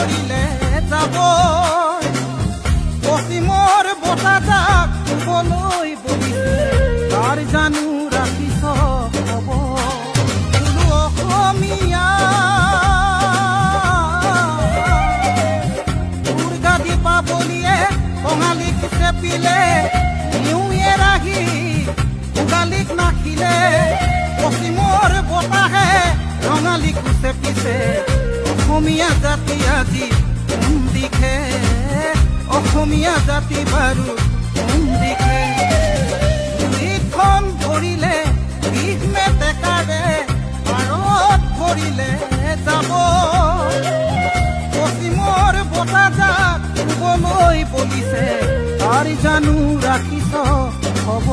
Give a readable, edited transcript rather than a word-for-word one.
ধৰিলে যাব পশ্চিমৰ বতাহজাক শুবলৈ বলিছে তাৰ জানো ৰাখিছ হ'ব বোলো অসমীয়া দুৰ্গা দীপাৱলীয়ে কঙালীক চেপিলে নিউয়ে ৰাগি ভোগালীক নাখিলে পশ্চিমৰ বতাহে ৰঙালীক চেপিছে অসমীয়া জাতি আজি কোন দিশে অসমীয়া জাতি বাৰু কোন দিশে দুইখন ধৰিলে বিষ মেটেকাৰে পাৰত ধৰিলে যাব পশ্চিমৰ বতাহজাক শুবলৈ বলিছে তাৰ জানো ৰাখিছ হ'ব